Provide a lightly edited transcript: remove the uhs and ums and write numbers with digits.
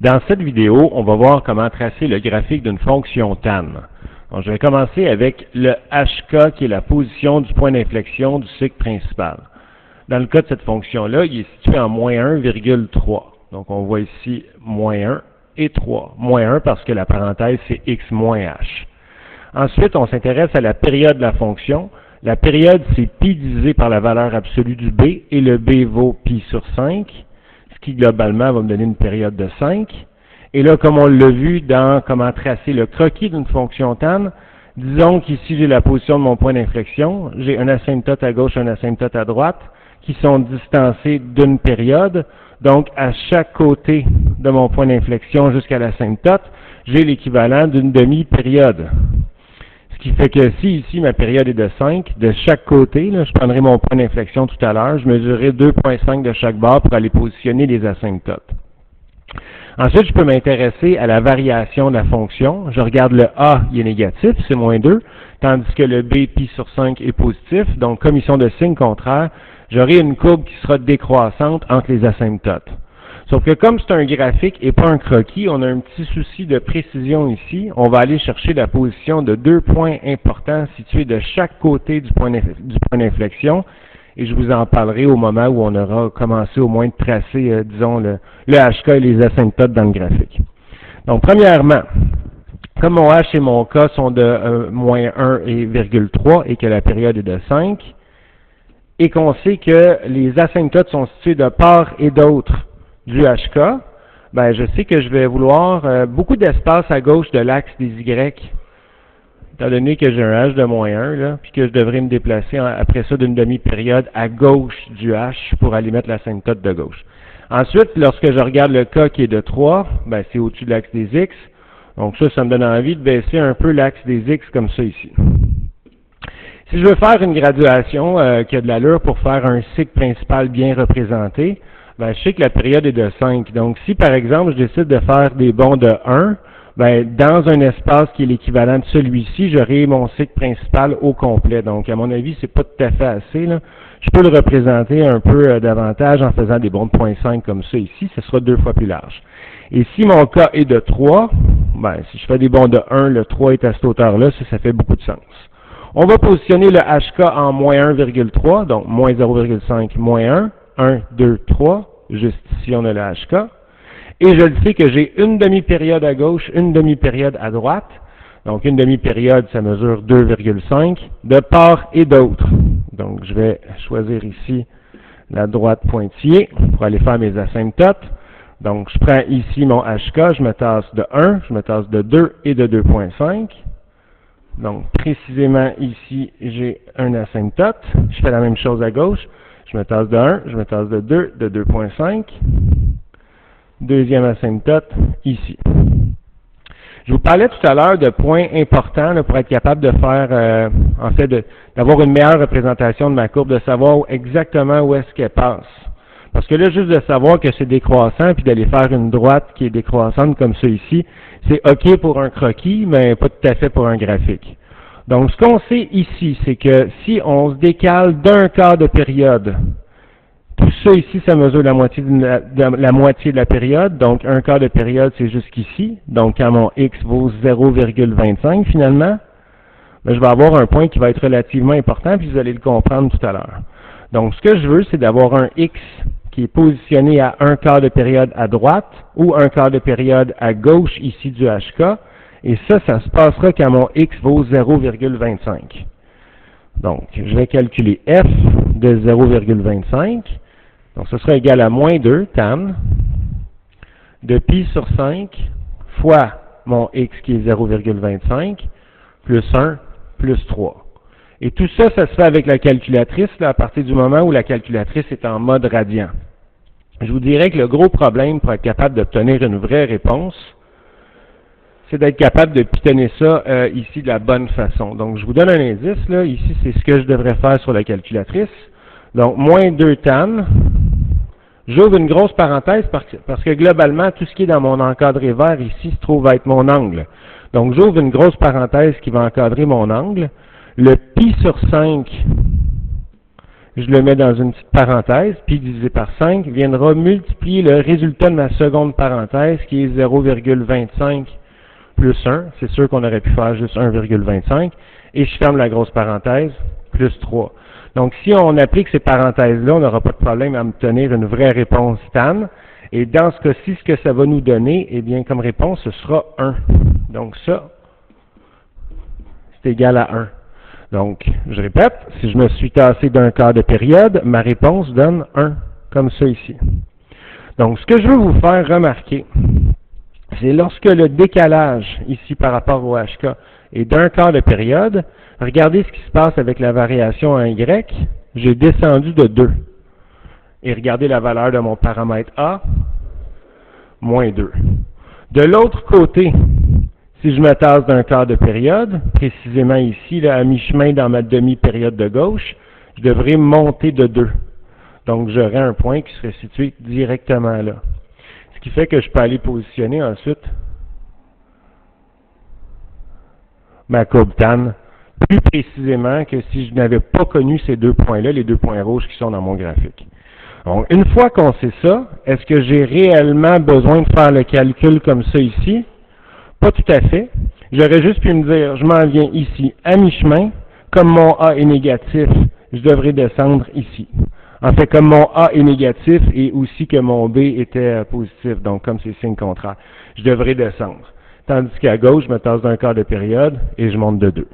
Dans cette vidéo, on va voir comment tracer le graphique d'une fonction tan. Donc, je vais commencer avec le HK qui est la position du point d'inflexion du cycle principal. Dans le cas de cette fonction-là, il est situé en moins 1,3. Donc on voit ici moins 1 et 3. Moins 1 parce que la parenthèse c'est x moins h. Ensuite, on s'intéresse à la période de la fonction. La période c'est pi divisé par la valeur absolue du b et le b vaut pi sur 5. Ce qui globalement va me donner une période de 5. Et là, comme on l'a vu dans comment tracer le croquis d'une fonction tan, disons qu'ici j'ai la position de mon point d'inflexion, j'ai un asymptote à gauche, un asymptote à droite, qui sont distancés d'une période. Donc, à chaque côté de mon point d'inflexion jusqu'à l'asymptote, j'ai l'équivalent d'une demi-période. Ce qui fait que si ici ma période est de 5, de chaque côté, là, je prendrai mon point d'inflexion tout à l'heure, je mesurerai 2,5 de chaque barre pour aller positionner les asymptotes. Ensuite, je peux m'intéresser à la variation de la fonction. Je regarde le A, il est négatif, c'est moins 2, tandis que le B, pi sur 5, est positif. Donc, comme ils sont de signe contraire, j'aurai une courbe qui sera décroissante entre les asymptotes. Sauf que comme c'est un graphique et pas un croquis, on a un petit souci de précision ici. On va aller chercher la position de deux points importants situés de chaque côté du point d'inflexion. Et je vous en parlerai au moment où on aura commencé au moins de tracer, disons, le HK et les asymptotes dans le graphique. Donc, premièrement, comme mon H et mon K sont de moins 1 et 0,3 et que la période est de 5, et qu'on sait que les asymptotes sont situés de part et d'autre du HK, ben je sais que je vais vouloir beaucoup d'espace à gauche de l'axe des Y, étant donné que j'ai un H de moins 1, là, puis que je devrais me déplacer après ça d'une demi-période à gauche du H pour aller mettre l'asymptote de gauche. Ensuite, lorsque je regarde le K qui est de 3, ben c'est au-dessus de l'axe des X, donc ça me donne envie de baisser un peu l'axe des X comme ça ici. Si je veux faire une graduation qui a de l'allure pour faire un cycle principal bien représenté, ben, je sais que la période est de 5. Donc, si par exemple, je décide de faire des bonds de 1, ben, dans un espace qui est l'équivalent de celui-ci, j'aurai mon cycle principal au complet. Donc, à mon avis, c'est pas tout à fait assez, là. Je peux le représenter un peu davantage en faisant des bonds de 0,5 comme ça ici. Ce sera 2 fois plus large. Et si mon cas est de 3, ben, si je fais des bonds de 1, le 3 est à cette hauteur-là, ça fait beaucoup de sens. On va positionner le HK en moins 1,3, donc moins 0,5, moins 1, 2, 3, juste ici on a le HK. Et je le sais que j'ai une demi-période à gauche, une demi-période à droite. Donc une demi-période, ça mesure 2,5 de part et d'autre. Donc je vais choisir ici la droite pointillée pour aller faire mes asymptotes. Donc je prends ici mon HK, je me tasse de 1, je me tasse de 2 et de 2,5. Donc, précisément ici, j'ai un asymptote. Je fais la même chose à gauche. Je me tasse de 1, je me tasse de 2, de 2,5. Deuxième asymptote, ici. Je vous parlais tout à l'heure de points importants là, pour être capable de faire, d'avoir une meilleure représentation de ma courbe, de savoir exactement où est-ce qu'elle passe. Parce que là, juste de savoir que c'est décroissant, puis d'aller faire une droite qui est décroissante comme ça ici, c'est OK pour un croquis, mais pas tout à fait pour un graphique. Donc, ce qu'on sait ici, c'est que si on se décale d'un quart de période, tout ça ici, ça mesure la moitié de la période. Donc, un quart de période, c'est jusqu'ici. Donc, quand mon X vaut 0,25 finalement, ben, je vais avoir un point qui va être relativement important, puis vous allez le comprendre tout à l'heure. Donc, ce que je veux, c'est d'avoir un X qui est positionné à un quart de période à droite ou un quart de période à gauche ici du HK. Et ça se passera quand mon X vaut 0,25. Donc, je vais calculer F de 0,25. Donc, ce sera égal à moins 2 tan de pi sur 5 fois mon X qui est 0,25 plus 1 plus 3. Et tout ça, ça se fait avec la calculatrice là, à partir du moment où la calculatrice est en mode radian. Je vous dirais que le gros problème pour être capable d'obtenir une vraie réponse, c'est d'être capable de pitonner ça ici de la bonne façon. Donc, je vous donne un indice. Là. Ici, c'est ce que je devrais faire sur la calculatrice. Donc, moins 2 tan. J'ouvre une grosse parenthèse parce que globalement, tout ce qui est dans mon encadré vert ici se trouve être mon angle. Donc, j'ouvre une grosse parenthèse qui va encadrer mon angle. Le pi sur 5, je le mets dans une petite parenthèse, pi divisé par 5 viendra multiplier le résultat de ma seconde parenthèse qui est 0,25 plus 1. C'est sûr qu'on aurait pu faire juste 1,25. Et je ferme la grosse parenthèse, plus 3. Donc, si on applique ces parenthèses-là, on n'aura pas de problème à obtenir une vraie réponse tan. Et dans ce cas-ci, ce que ça va nous donner, eh bien, comme réponse, ce sera 1. Donc, ça, c'est égal à 1. Donc, je répète, si je me suis tassé d'un quart de période, ma réponse donne 1, comme ça ici. Donc, ce que je veux vous faire remarquer, c'est lorsque le décalage, ici par rapport au HK, est d'un quart de période, regardez ce qui se passe avec la variation en Y, j'ai descendu de 2. Et regardez la valeur de mon paramètre A, moins 2. De l'autre côté, si je me tasse d'un quart de période, précisément ici, là, à mi-chemin dans ma demi-période de gauche, je devrais monter de 2. Donc, j'aurai un point qui serait situé directement là. Ce qui fait que je peux aller positionner ensuite ma courbe tan plus précisément que si je n'avais pas connu ces deux points-là, les deux points rouges qui sont dans mon graphique. Donc, une fois qu'on sait ça, est-ce que j'ai réellement besoin de faire le calcul comme ça ici? Pas tout à fait. J'aurais juste pu me dire, je m'en viens ici à mi-chemin, comme mon A est négatif, je devrais descendre ici. En fait, comme mon A est négatif et aussi que mon B était positif, donc comme c'est signe contraire, je devrais descendre. Tandis qu'à gauche, je me tasse d'un quart de période et je monte de 2.